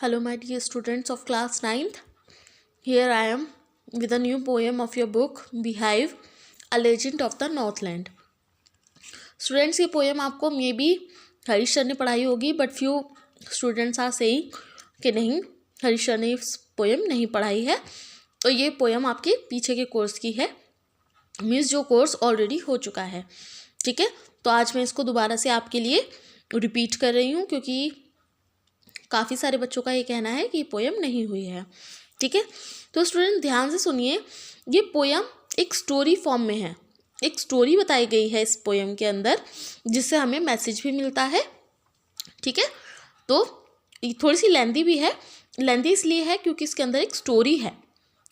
Hello, my dear students of class 9th. Here I am with a new poem of your book, Beehive, A Legend of the Northland. Students, ये poem आपको may be Harish sir ने पढ़ाई होगी, but few students are saying कि नहीं, Harish sir ने इस poem नहीं पढ़ाई है। तो ये पोएम आपके पीछे के कोर्स की है, मीन्स जो कोर्स ऑलरेडी हो चुका है। ठीक है, तो आज मैं इसको दोबारा से आपके लिए रिपीट कर रही हूँ, क्योंकि काफ़ी सारे बच्चों का ये कहना है कि पोएम नहीं हुई है। ठीक है, तो स्टूडेंट ध्यान से सुनिए, ये पोएम एक स्टोरी फॉर्म में है। एक स्टोरी बताई गई है इस पोएम के अंदर, जिससे हमें मैसेज भी मिलता है। ठीक है, तो थोड़ी सी लेंथी भी है। लेंथी इसलिए है क्योंकि इसके अंदर एक स्टोरी है।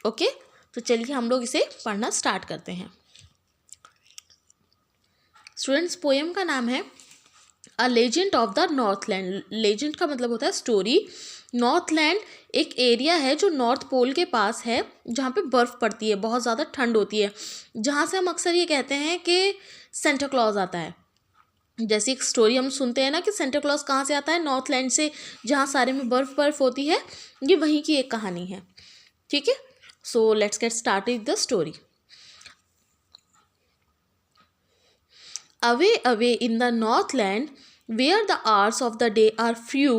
ओके, तो चलिए हम लोग इसे पढ़ना स्टार्ट करते हैं। स्टूडेंट्स, पोएम का नाम है a legend of the Northland. Legend का मतलब होता है स्टोरी। नॉर्थलैंड एक एरिया है जो नॉर्थ पोल के पास है, जहाँ पे बर्फ़ पड़ती है, बहुत ज़्यादा ठंड होती है, जहाँ से हम अक्सर ये कहते हैं कि सेंटा क्लॉज आता है। जैसे एक स्टोरी हम सुनते हैं ना कि सेंटा क्लॉज कहाँ से आता है, नॉर्थलैंड से, जहाँ सारे में बर्फ़ होती है। ये वहीं की एक कहानी है। ठीक है, so let's get start with the story. Away, away in the Northland, where the hours of the day are few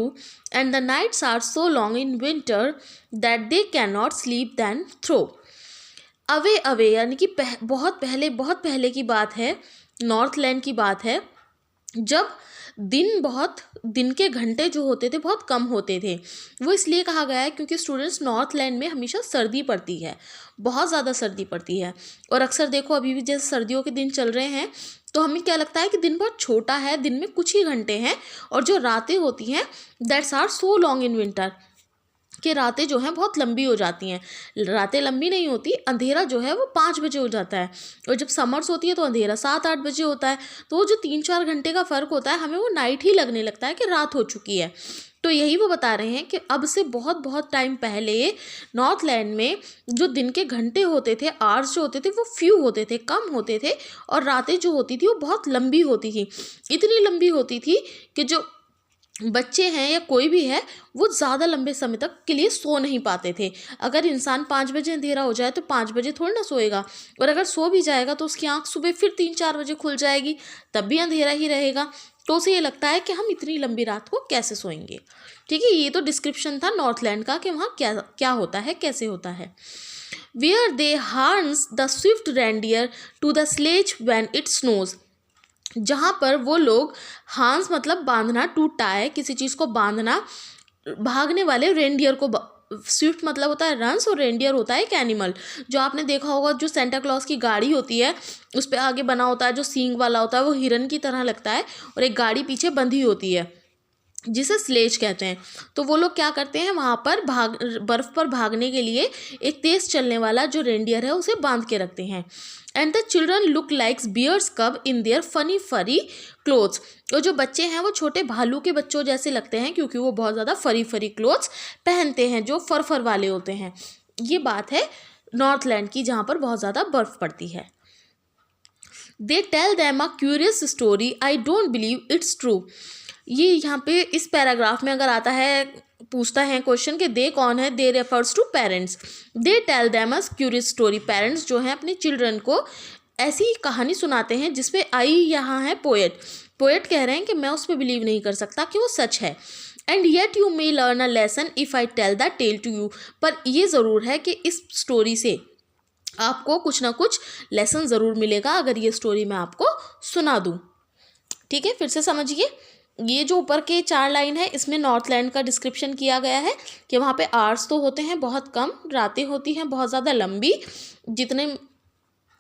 and the nights are so long in winter that they cannot sleep then through. Away away यानी कि बहुत पहले की बात है, Northland की बात है, जब दिन के घंटे जो होते थे बहुत कम होते थे। वो इसलिए कहा गया है क्योंकि स्टूडेंट्स, नॉर्थलैंड में हमेशा सर्दी पड़ती है, बहुत ज़्यादा सर्दी पड़ती है। और अक्सर देखो, अभी भी जैसे सर्दियों के दिन चल रहे हैं, तो हमें क्या लगता है कि दिन बहुत छोटा है, दिन में कुछ ही घंटे हैं, और जो रातें होती हैं that's are so long in winter, कि रातें जो हैं बहुत लंबी हो जाती हैं। रातें लंबी नहीं होती, अंधेरा जो है वो 5 बजे हो जाता है, और जब समर्स होती है तो अंधेरा 7-8 बजे होता है। तो वो जो 3-4 घंटे का फ़र्क होता है, हमें वो नाइट ही लगने लगता है कि रात हो चुकी है। तो यही वो बता रहे हैं कि अब से बहुत टाइम पहले नॉर्थलैंड में जो दिन के घंटे होते थे, आवर्स जो होते थे, वो फ्यू होते थे, कम होते थे, और रातें जो होती थी वो बहुत लंबी होती थी। इतनी लंबी होती थी कि जो बच्चे हैं या कोई भी है, वो ज़्यादा लंबे समय तक के लिए सो नहीं पाते थे। अगर इंसान 5 बजे अंधेरा हो जाए तो 5 बजे थोड़ी ना सोएगा, और अगर सो भी जाएगा तो उसकी आँख सुबह फिर 3-4 बजे खुल जाएगी, तब भी अंधेरा ही रहेगा। तो उसे ये लगता है कि हम इतनी लंबी रात को कैसे सोएंगे। ठीक है, ये तो डिस्क्रिप्शन था नॉर्थलैंड का कि वहाँ क्या क्या होता है, कैसे होता है। Where they harness the swift reindeer to the sledge when it snows, जहाँ पर वो लोग, हांस मतलब बांधना, टू टाई, किसी चीज़ को बांधना, भागने वाले रेंडियर को, स्विफ्ट मतलब होता है रंस, और रेंडियर होता है एक एनिमल। जो आपने देखा होगा, जो सेंटा क्लॉज की गाड़ी होती है, उस पर आगे बना होता है, जो सींग वाला होता है, वो हिरन की तरह लगता है, और एक गाड़ी पीछे बंधी होती है जिसे स्लेज कहते हैं। तो वो लोग क्या करते हैं, वहाँ पर बर्फ़ पर भागने के लिए एक तेज़ चलने वाला जो रेंडियर है उसे बांध के रखते हैं। And the children look likes bears cub in their funny furry clothes, और जो बच्चे हैं वो छोटे भालू के बच्चों जैसे लगते हैं, क्योंकि वो बहुत ज़्यादा फरी क्लोथ्स पहनते हैं जो फर वाले होते हैं। ये बात है नॉर्थलैंड की, जहाँ पर बहुत ज़्यादा बर्फ़ पड़ती है। They tell them a curious story, I don't believe it's true. ये यहाँ पे इस पैराग्राफ में अगर आता है, पूछता है क्वेश्चन कि दे कौन है, they refers to parents. They tell them a curious story, parents जो हैं अपने चिल्ड्रन को ऐसी कहानी सुनाते हैं जिसपे आई यहाँ है पोएट। पोएट कह रहे हैं कि मैं उस पर बिलीव नहीं कर सकता कि वो सच है। And yet you may learn a lesson if I tell the tale to you, पर ये ज़रूर है कि इस स्टोरी से आपको कुछ ना कुछ लेसन ज़रूर मिलेगा अगर ये स्टोरी मैं आपको सुना दूँ। ठीक है, फिर से समझिए, ये जो ऊपर के 4 लाइन है, इसमें नॉर्थलैंड का डिस्क्रिप्शन किया गया है कि वहाँ पे आवर्स तो होते हैं बहुत कम, रातें होती हैं बहुत ज़्यादा लंबी,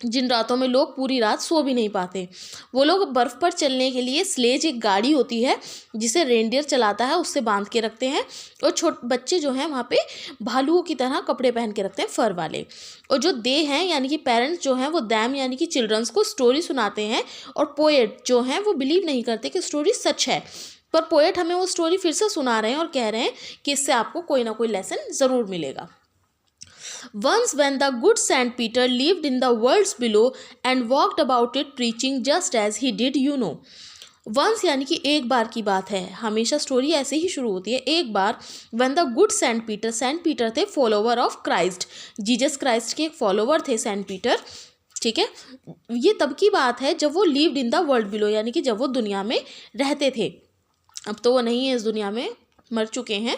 जिन रातों में लोग पूरी रात सो भी नहीं पाते। वो लोग बर्फ़ पर चलने के लिए स्लेज, एक गाड़ी होती है जिसे रेंडियर चलाता है, उससे बांध के रखते हैं। और बच्चे जो हैं वहाँ पे भालुओं की तरह कपड़े पहन के रखते हैं, फर वाले। और जो दे हैं यानी कि पेरेंट्स जो हैं, वो दैम यानी कि चिल्ड्रंस को स्टोरी सुनाते हैं, और पोएट जो हैं वो बिलीव नहीं करते कि स्टोरी सच है। पर पोएट हमें वो स्टोरी फिर से सुना रहे हैं और कह रहे हैं कि इससे आपको कोई ना कोई लेसन ज़रूर मिलेगा। Once when the good Saint Peter lived in the worlds below and walked about it preaching just as he did, you know. Once यानी कि एक बार की बात है, हमेशा स्टोरी ऐसे ही शुरू होती है। एक बार when the good Saint Peter थे follower of Christ, Jesus Christ के एक फॉलोवर थे सेंट पीटर, ठीक है। ये तब की बात है जब वो lived in the world below, यानी कि जब वो दुनिया में रहते थे। अब तो वो नहीं है इस दुनिया में, मर चुके हैं।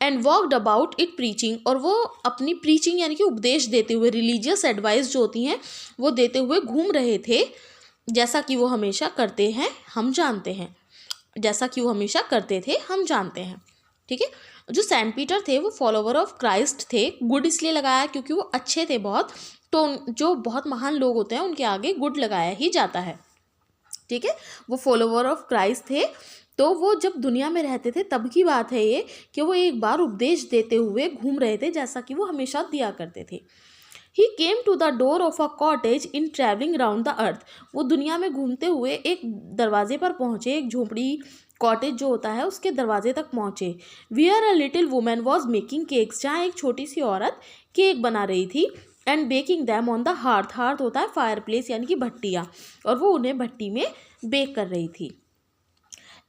And walked about it preaching, और वो अपनी प्रीचिंग यानी कि उपदेश देते हुए, रिलीजियस एडवाइस जो होती हैं वो देते हुए घूम रहे थे, जैसा कि वो हमेशा करते हैं, हम जानते हैं, जैसा कि वो हमेशा करते थे हम जानते हैं, ठीक है। जो सेंट पीटर थे वो फॉलोवर ऑफ क्राइस्ट थे। गुड इसलिए लगाया क्योंकि वो अच्छे थे बहुत, तो जो बहुत महान लोग होते हैं उनके आगे गुड लगाया ही जाता है, ठीक है। वो फॉलोवर ऑफ क्राइस्ट थे, तो वो जब दुनिया में रहते थे तब की बात है ये कि वो एक बार उपदेश देते हुए घूम रहे थे, जैसा कि वो हमेशा दिया करते थे। He came to the door of a cottage in travelling round the earth, वो दुनिया में घूमते हुए एक दरवाजे पर पहुँचे, एक झोपड़ी कॉटेज जो होता है उसके दरवाजे तक पहुँचे। Where a little woman was making cakes, जहाँ एक छोटी सी औरत केक बना रही थी। And baking them on the hearth, hearth होता है फायर प्लेस यानी कि भट्टियाँ, और वो उन्हें भट्टी में बेक कर रही थी।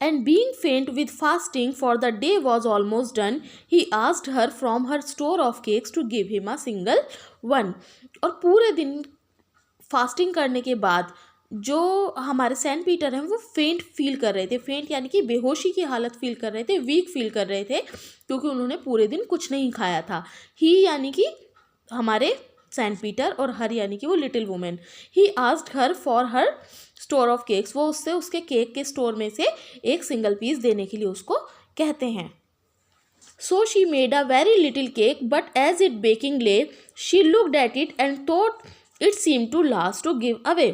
And being faint with fasting, for the day was almost done, he asked her from her store of cakes to give him a single one. और पूरे दिन फास्टिंग करने के बाद जो हमारे सेंट पीटर हैं वो फेंट फील कर रहे थे। फेंट यानी कि बेहोशी की हालत फील कर रहे थे, वीक फील कर रहे थे, क्योंकि उन्होंने पूरे दिन कुछ नहीं खाया था। ही यानी कि हमारे सेंट पीटर, और हर यानी कि वो little women. He asked her for her store of cakes, वो उससे उसके केक के स्टोर में से एक सिंगल पीस देने के लिए उसको कहते हैं। So she made a very little cake, but as it baking lay she looked at it and thought it seem to last to give away.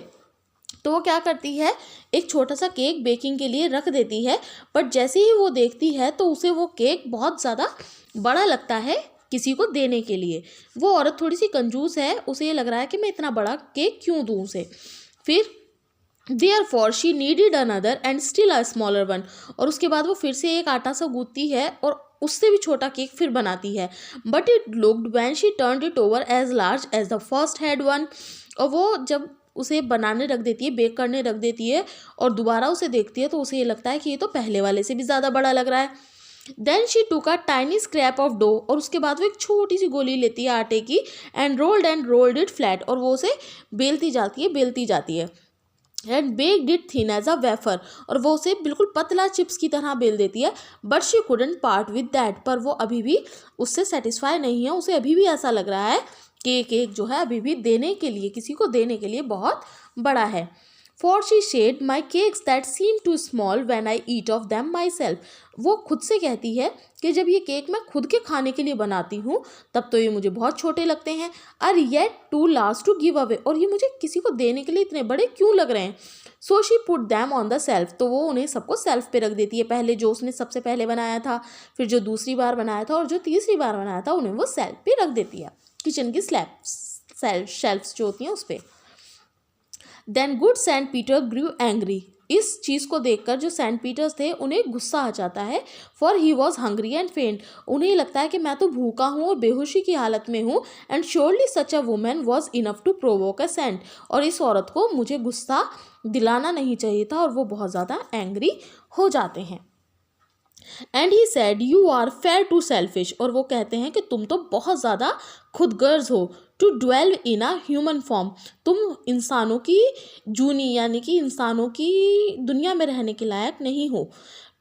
तो वो क्या करती है, एक छोटा सा केक बेकिंग के लिए रख देती है, बट जैसे ही वो देखती है तो उसे वो केक बहुत ज़्यादा बड़ा लगता है किसी को देने के लिए। वो औरत थोड़ी सी कंजूस है, उसे ये लग रहा है कि मैं इतना बड़ा केक क्यों दूँ उसे। फिर Therefore she needed another and still a smaller one, और उसके बाद वो फिर से एक आटा सा गूंथती है और उससे भी छोटा केक फिर बनाती है। But it looked when she turned it over as large as the first had one, और वो जब उसे बनाने रख देती है, बेक करने रख देती है और दोबारा उसे देखती है तो उसे ये लगता है कि ये तो पहले वाले से भी ज़्यादा बड़ा लग रहा है। Then she took a tiny scrap of dough, और उसके बाद वो एक छोटी सी गोली लेती है आटे की, एंड रोल्ड इट फ्लैट, और वो उसे बेलती जाती है and baked it thin as a wafer, और वो उसे बिल्कुल पतला चिप्स की तरह बेल देती है। But she couldn't part with that, पर वो अभी भी उससे सेटिस्फाई नहीं है, उसे अभी भी ऐसा लग रहा है कि केक जो है अभी भी देने के लिए, किसी को देने के लिए बहुत बड़ा है। For she said my cakes that seem too small when I eat of them myself, वो खुद से कहती है कि जब ये केक मैं खुद के खाने के लिए बनाती हूँ तब तो ये मुझे बहुत छोटे लगते हैं, और yet too last to give away, और ये मुझे किसी को देने के लिए इतने बड़े क्यों लग रहे हैं। So she put them on the self, तो वो उन्हें सबको सेल्फ पे रख देती है। पहले जो उसने सबसे पहले बनाया था, फिर जो दूसरी बार बनाया था, और जो तीसरी बार बनाया था, उन्हें वो सेल्फ पे रख देती है, किचन की शेल्फ्स जो होती हैं उस पर। देन गुड सेंट पीटर ग्रू एंग्री, इस चीज़ को देखकर जो सेंट पीटर्स थे उन्हें गुस्सा आ जाता है। For he was hungry and फेंट, उन्हें लगता है कि मैं तो भूखा हूँ और बेहोशी की हालत में हूँ। And surely such a woman was enough to provoke a saint, और इस औरत को मुझे गुस्सा दिलाना नहीं चाहिए था, और वो बहुत ज़्यादा एंग्री हो जाते हैं। And he said you are far too selfish, और वो कहते हैं कि तुम तो बहुत ज़्यादा खुदगर्ज हो। To dwell in a human form, तुम इंसानों की जूनी यानी कि इंसानों की दुनिया में रहने के लायक नहीं हो।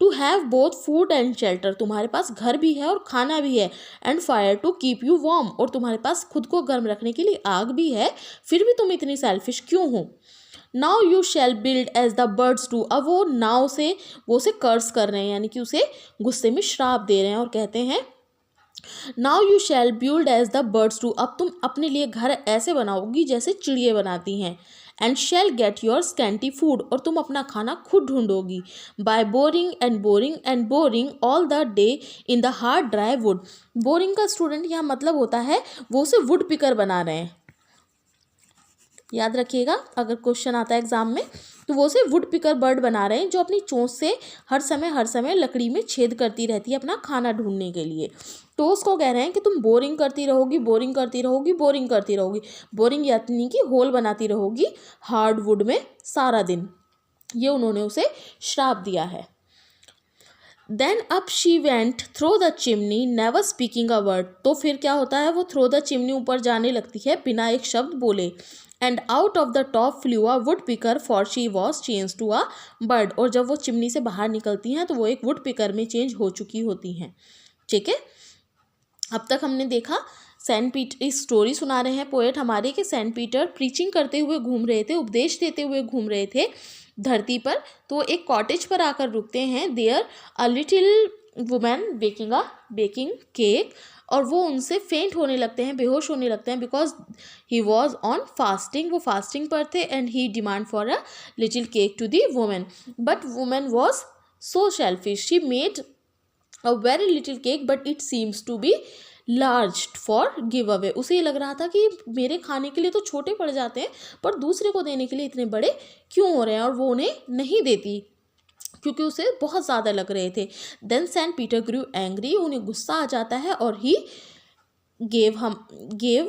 To have both food and shelter, तुम्हारे पास घर भी है और खाना भी है। And fire to keep you warm, और तुम्हारे पास खुद को गर्म रखने के लिए आग भी है, फिर भी तुम इतनी सेल्फिश क्यों हो। Now you shall build as the birds do, अब वो नाव से वो उसे कर्स कर रहे हैं, यानी कि उसे गुस्से में श्राप दे रहे हैं, और कहते हैं now you shall build as the birds do, अब तुम अपने लिए घर ऐसे बनाओगी जैसे चिड़िया बनाती हैं। And shall get your scanty food, और तुम अपना खाना खुद ढूंढोगी। By boring and boring and boring all the day in the hard dry wood, boring का स्टूडेंट यहाँ मतलब होता है वो उसे वुड पिकर बना रहे हैं, याद रखिएगा अगर क्वेश्चन आता है एग्जाम में, तो वो उसे वुड पिकर बर्ड बना रहे हैं जो अपनी चोंच से हर समय लकड़ी में छेद करती रहती है अपना खाना ढूंढने के लिए। तो उसको कह रहे हैं कि तुम बोरिंग करती रहोगी, बोरिंग करती रहोगी, बोरिंग करती रहोगी, बोरिंग यानी कि होल बनाती रहोगी हार्ड वुड में सारा दिन। ये उन्होंने उसे श्राप दिया है। Then up she went through the chimney never speaking a word. तो फिर क्या होता है, वो थ्रो द चिमनी ऊपर जाने लगती है बिना एक शब्द बोले। And out of the top flew a woodpecker for she was change to a bird. और जब वो चिमनी से बाहर निकलती हैं तो वो एक वुड पिकर में चेंज हो चुकी होती हैं। ठीक है, अब तक हमने देखा सेंट पीटर, इस स्टोरी सुना रहे हैं पोएट हमारे कि सेंट पीटर प्रीचिंग करते हुए घूम रहे थे, उपदेश देते हुए घूम रहे थे धरती पर। तो एक कॉटेज पर आकर रुकते हैं। There a little woman baking cake, और वो उनसे फेंट होने लगते हैं, बेहोश होने लगते हैं, because he was on fasting, वो फास्टिंग पर थे। And he demand for a little cake to the women, but women was so selfish, she made a very little cake but it seems to be large for give away. उसे ये लग रहा था कि मेरे खाने के लिए तो छोटे पड़ जाते हैं, पर दूसरे को देने के लिए इतने बड़े क्यों हो रहे हैं, और वो उन्हें नहीं देती क्योंकि उसे बहुत ज़्यादा लग रहे थे। देन सेंट पीटर ग्रू एंग्री, उन्हें गुस्सा आ जाता है, और ही गेव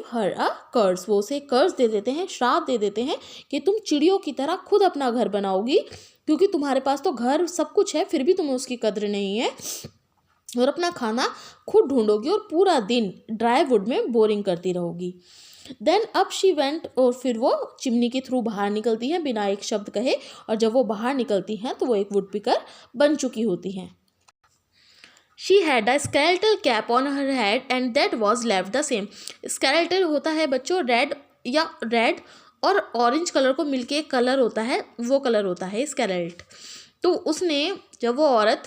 हर अ कर्स, वो उसे कर्स दे देते हैं, श्राप दे देते हैं कि तुम चिड़ियों की तरह खुद अपना घर बनाओगी, क्योंकि तुम्हारे पास तो घर सब कुछ है फिर भी तुम्हें उसकी कद्र नहीं है, और अपना खाना खुद ढूंढोगी और पूरा दिन ड्राई वुड में बोरिंग करती रहोगी। देन अप शी वेंट, और फिर वो चिमनी के थ्रू बाहर निकलती हैं बिना एक शब्द कहे, और जब वो बाहर निकलती हैं तो वो एक वुड पिकर बन चुकी होती हैं। She had a skeletal cap on her head and that was left the same. Skeletal होता है बच्चों रेड और ऑरेंज कलर को मिलके एक कलर होता है, वो कलर होता है स्केलेट। तो उसने, जब वो औरत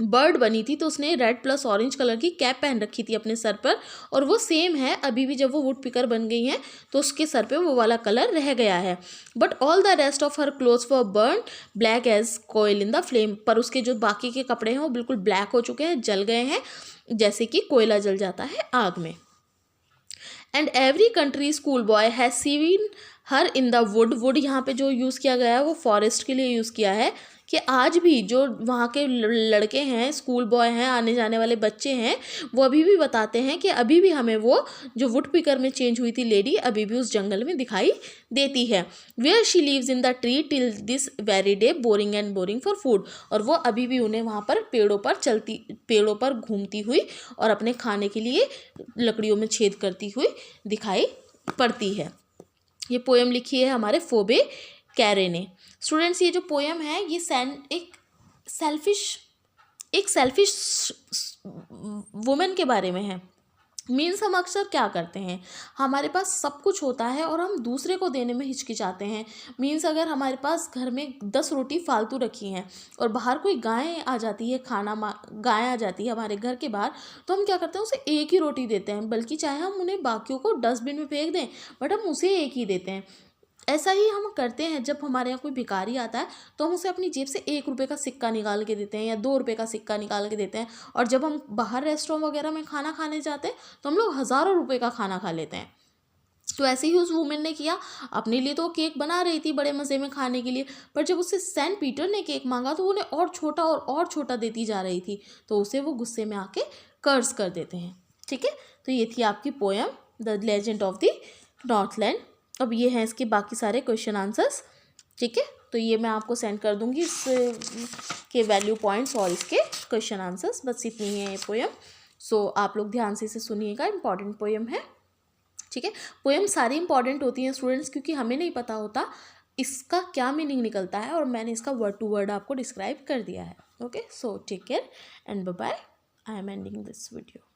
बर्ड बनी थी तो उसने रेड प्लस ऑरेंज कलर की कैप पहन रखी थी अपने सर पर, और वो सेम है अभी भी। जब वो वुड पिकर बन गई हैं तो उसके सर पे वो वाला कलर रह गया है। But all the rest of her clothes were burn black as koel in the flame. पर उसके जो बाकी के कपड़े हैं वो बिल्कुल ब्लैक हो चुके हैं, जल गए हैं, जैसे कि कोयला जल जाता है आग में। And every country school boy has seen her in the wood यहाँ पे जो यूज़ किया गया है वो फॉरेस्ट के लिए यूज़ किया है, कि आज भी जो वहाँ के लड़के हैं, स्कूल बॉय हैं, आने जाने वाले बच्चे हैं, वो अभी भी बताते हैं कि अभी भी हमें वो जो वुड पिकर में चेंज हुई थी लेडी अभी भी उस जंगल में दिखाई देती है। Where she lives in the tree till this very day boring and boring for food. और वो अभी भी उन्हें वहाँ पर पेड़ों पर घूमती हुई और अपने खाने के लिए लकड़ियों में छेद करती हुई दिखाई पड़ती है। ये पोएम लिखी है हमारे फोबे कैरे ने। स्टूडेंट्स, ये जो पोएम है ये एक सेल्फिश वुमेन के बारे में है। मीन्स हम अक्सर क्या करते हैं, हमारे पास सब कुछ होता है और हम दूसरे को देने में हिचकिचाते हैं। मीन्स अगर हमारे पास घर में 10 रोटी फालतू रखी हैं और बाहर कोई गाय आ जाती है, गाय आ जाती है हमारे घर के बाहर, तो हम क्या करते हैं, उसे एक ही रोटी देते हैं, बल्कि चाहे हम उन्हें बाकियों को डस्टबिन में फेंक दें, बट हम उसे एक ही देते हैं। ऐसा ही हम करते हैं, जब हमारे यहाँ कोई भिखारी आता है तो हम उसे अपनी जेब से 1 रुपये का सिक्का निकाल के देते हैं या 2 रुपये का सिक्का निकाल के देते हैं। और जब हम बाहर रेस्टोरेंट वगैरह में खाना खाने जाते हैं तो हम लोग हज़ारों रुपये का खाना खा लेते हैं। तो ऐसे ही उस वुमेन ने किया, अपने लिए तो केक बना रही थी बड़े मज़े में खाने के लिए, पर जब उससे सेंट पीटर ने केक मांगा तो उन्हें और छोटा देती जा रही थी, तो उसे वो गुस्से में आके कर्ज कर देते हैं। ठीक है, तो ये थी आपकी poem the legend of the Northland. अब ये हैं इसके बाकी सारे क्वेश्चन आंसर्स। ठीक है, तो ये मैं आपको सेंड कर दूंगी इस के वैल्यू पॉइंट्स और इसके क्वेश्चन आंसर्स। बस इतनी है ये पोएम। सो आप लोग ध्यान से इसे सुनिएगा, इंपॉर्टेंट पोएम है। ठीक है, पोएम सारी इंपॉर्टेंट होती हैं स्टूडेंट्स, क्योंकि हमें नहीं पता होता इसका क्या मीनिंग निकलता है, और मैंने इसका वर्ड टू वर्ड आपको डिस्क्राइब कर दिया है। Okay, so take care and bye bye. I am ending this video.